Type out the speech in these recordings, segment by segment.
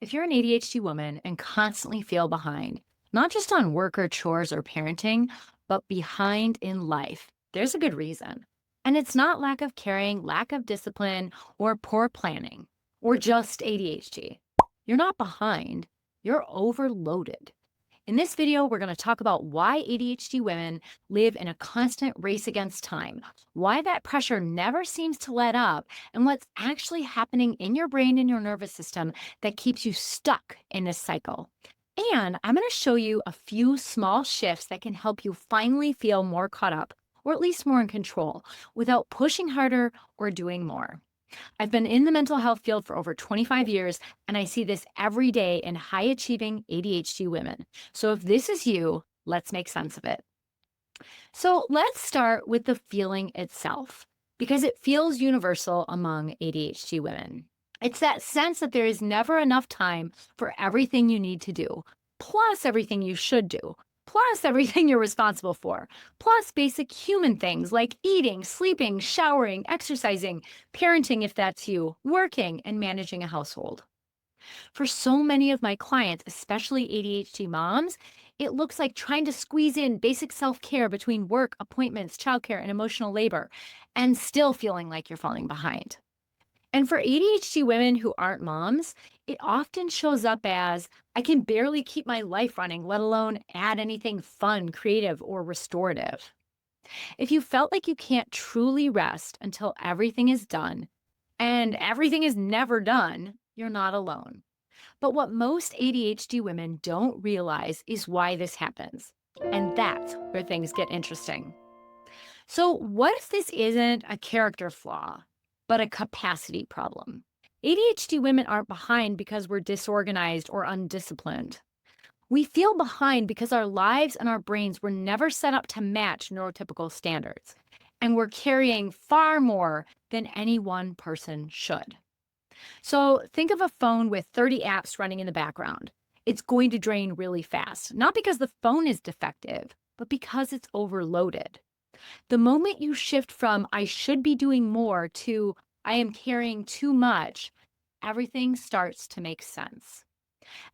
If you're an ADHD woman and constantly feel behind, not just on work or chores or parenting, but behind in life, there's a good reason. And it's not lack of caring, lack of discipline, or poor planning, or just ADHD. You're not behind, you're overloaded. In this video, we're going to talk about why ADHD women live in a constant race against time, why that pressure never seems to let up, and what's actually happening in your brain and your nervous system that keeps you stuck in this cycle. And I'm going to show you a few small shifts that can help you finally feel more caught up, or at least more in control, without pushing harder or doing more. I've been in the mental health field for over 25 years, and I see this every day in high achieving ADHD women. So if this is you, let's make sense of it. So let's start with the feeling itself, because it feels universal among ADHD women. It's that sense that there is never enough time for everything you need to do, plus everything you should do, plus everything you're responsible for, plus basic human things like eating, sleeping, showering, exercising, parenting if that's you, working, and managing a household. For so many of my clients, especially ADHD moms, it looks like trying to squeeze in basic self care between work, appointments, childcare, and emotional labor, and still feeling like you're falling behind. And for ADHD women who aren't moms, it often shows up as I can barely keep my life running, let alone add anything fun, creative, or restorative. If you felt like you can't truly rest until everything is done, and everything is never done, you're not alone. But what most ADHD women don't realize is why this happens. And that's where things get interesting. So, what if this isn't a character flaw, but a capacity problem? ADHD women aren't behind because we're disorganized or undisciplined. We feel behind because our lives and our brains were never set up to match neurotypical standards. And we're carrying far more than any one person should. So think of a phone with 30 apps running in the background. It's going to drain really fast, not because the phone is defective, but because it's overloaded. The moment you shift from I should be doing more to I am carrying too much, everything starts to make sense.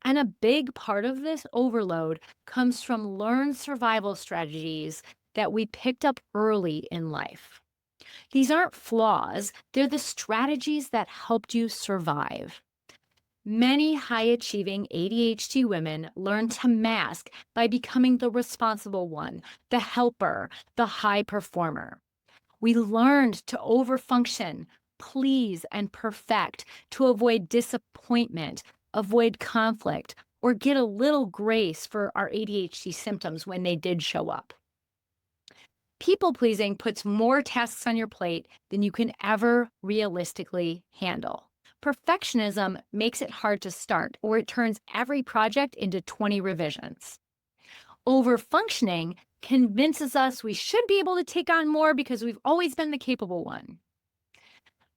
And a big part of this overload comes from learned survival strategies that we picked up early in life. These aren't flaws, they're the strategies that helped you survive. Many high achieving ADHD women learn to mask by becoming the responsible one, the helper, the high performer. We learned to overfunction, please, and perfect to avoid disappointment, avoid conflict, or get a little grace for our ADHD symptoms when they did show up. People pleasing puts more tasks on your plate than you can ever realistically handle. Perfectionism makes it hard to start, or it turns every project into 20 revisions. Overfunctioning convinces us we should be able to take on more because we've always been the capable one.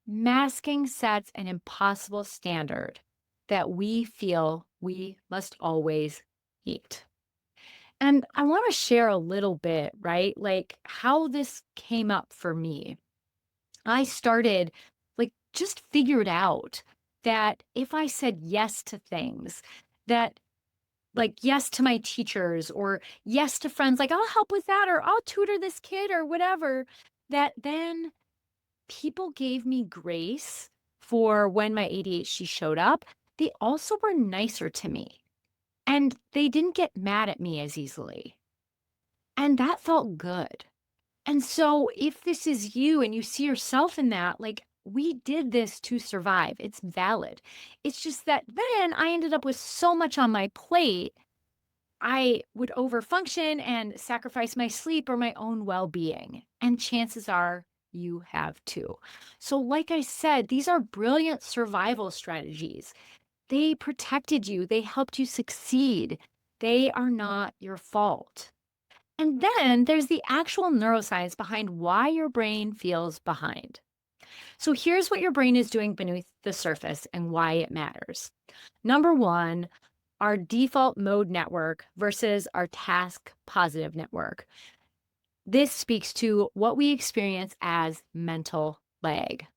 Masking sets an impossible standard that we feel we must always meet. And I want to share a little bit, right? Like how this came up for me. I started, just figured out that if I said yes to things, that yes to my teachers or yes to friends, like I'll help with that or I'll tutor this kid or whatever, that then people gave me grace for when my ADHD showed up. They also were nicer to me and they didn't get mad at me as easily. And that felt good. And so if this is you and you see yourself in that, we did this to survive. It's valid. It's just that then I ended up with so much on my plate, I would overfunction and sacrifice my sleep or my own well being. And chances are you have too. So, like I said, these are brilliant survival strategies. They protected you, they helped you succeed. They are not your fault. And then there's the actual neuroscience behind why your brain feels behind. So here's what your brain is doing beneath the surface and why it matters. Number one, our default mode network versus our task positive network. This speaks to what we experience as mental lag.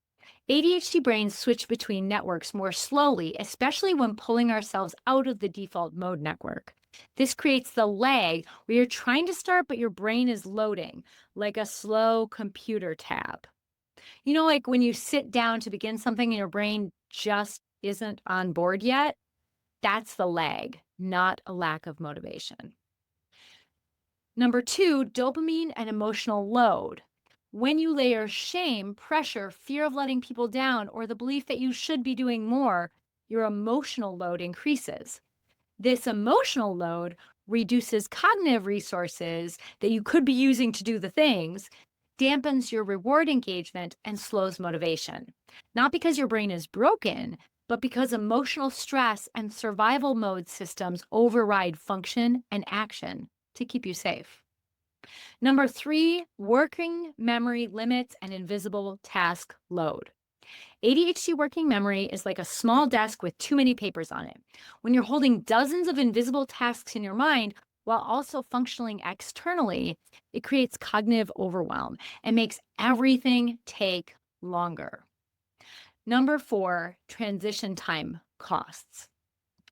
ADHD brains switch between networks more slowly, especially when pulling ourselves out of the default mode network. This creates the lag where you're trying to start, but your brain is loading, like a slow computer tab. Like when you sit down to begin something and your brain just isn't on board yet, that's the lag, not a lack of motivation. Number two, dopamine and emotional load. When you layer shame, pressure, fear of letting people down, or the belief that you should be doing more, your emotional load increases. This emotional load reduces cognitive resources that you could be using to do the things, dampens your reward engagement, and slows motivation. Not because your brain is broken, but because emotional stress and survival mode systems override function and action to keep you safe. Number three, working memory limits and invisible task load. ADHD working memory is like a small desk with too many papers on it. When you're holding dozens of invisible tasks in your mind while also functioning externally, it creates cognitive overwhelm and makes everything take longer. Number four, transition time costs.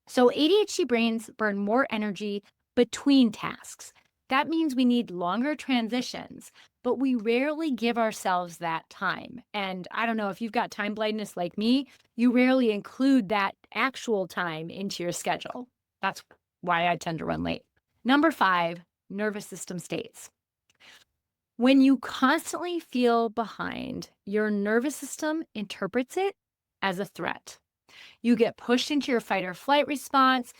So ADHD brains burn more energy between tasks. That means we need longer transitions, but we rarely give ourselves that time. And I don't know if you've got time blindness like me, you rarely include that actual time into your schedule. That's why I tend to run late. Number five, nervous system states. When you constantly feel behind, your nervous system interprets it as a threat. You get pushed into your fight or flight response,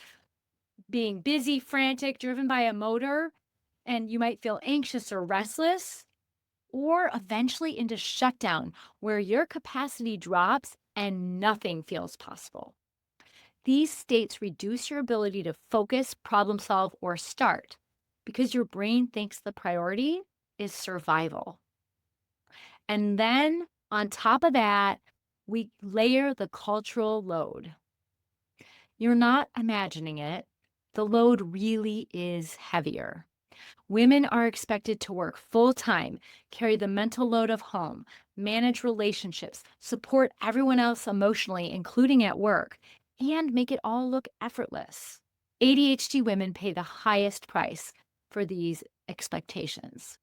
being busy, frantic, driven by a motor, and you might feel anxious or restless, or eventually into shutdown, where your capacity drops and nothing feels possible. These states reduce your ability to focus, problem solve, or start because your brain thinks the priority is survival. And then on top of that, we layer the cultural load. You're not imagining it. The load really is heavier. Women are expected to work full time, carry the mental load of home, manage relationships, support everyone else emotionally, including at work, and make it all look effortless. ADHD women pay the highest price for these expectations.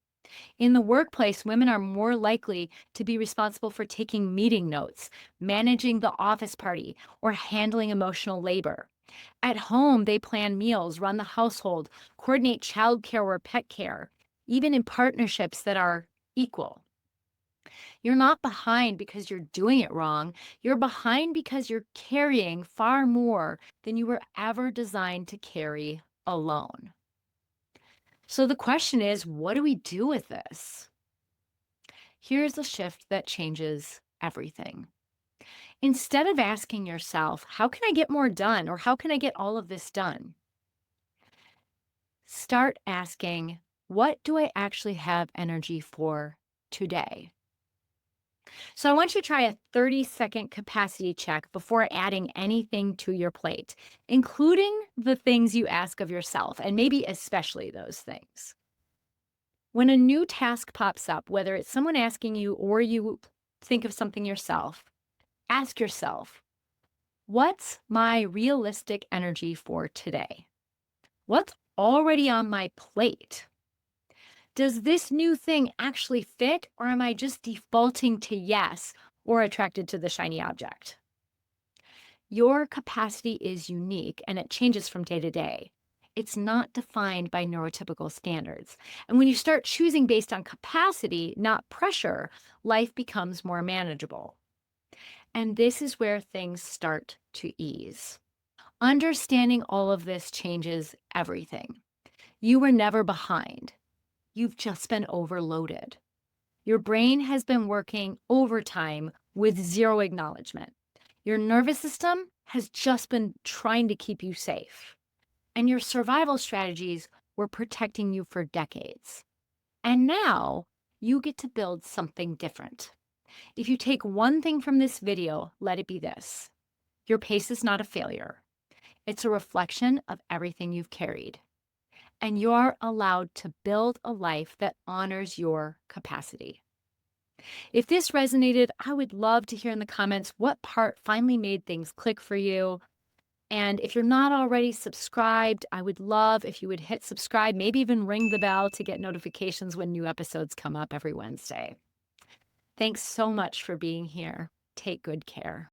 In the workplace, women are more likely to be responsible for taking meeting notes, managing the office party, or handling emotional labor. At home, they plan meals, run the household, coordinate childcare or pet care, even in partnerships that are equal. You're not behind because you're doing it wrong. You're behind because you're carrying far more than you were ever designed to carry alone. So the question is, what do we do with this? Here's a shift that changes everything. Instead of asking yourself, how can I get more done or how can I get all of this done? Start asking, what do I actually have energy for today? So I want you to try a 30-second capacity check before adding anything to your plate, including the things you ask of yourself, and maybe especially those things. When a new task pops up, whether it's someone asking you or you think of something yourself, ask yourself, what's my realistic energy for today? What's already on my plate? Does this new thing actually fit, or am I just defaulting to yes or attracted to the shiny object? Your capacity is unique and it changes from day to day. It's not defined by neurotypical standards. And when you start choosing based on capacity, not pressure, life becomes more manageable. And this is where things start to ease. Understanding all of this changes everything. You were never behind. You've just been overloaded. Your brain has been working overtime with zero acknowledgement. Your nervous system has just been trying to keep you safe. And your survival strategies were protecting you for decades. And now you get to build something different. If you take one thing from this video, let it be this. Your pace is not a failure. It's a reflection of everything you've carried. And you're allowed to build a life that honors your capacity. If this resonated, I would love to hear in the comments what part finally made things click for you. And if you're not already subscribed, I would love if you would hit subscribe, maybe even ring the bell to get notifications when new episodes come up every Wednesday. Thanks so much for being here. Take good care.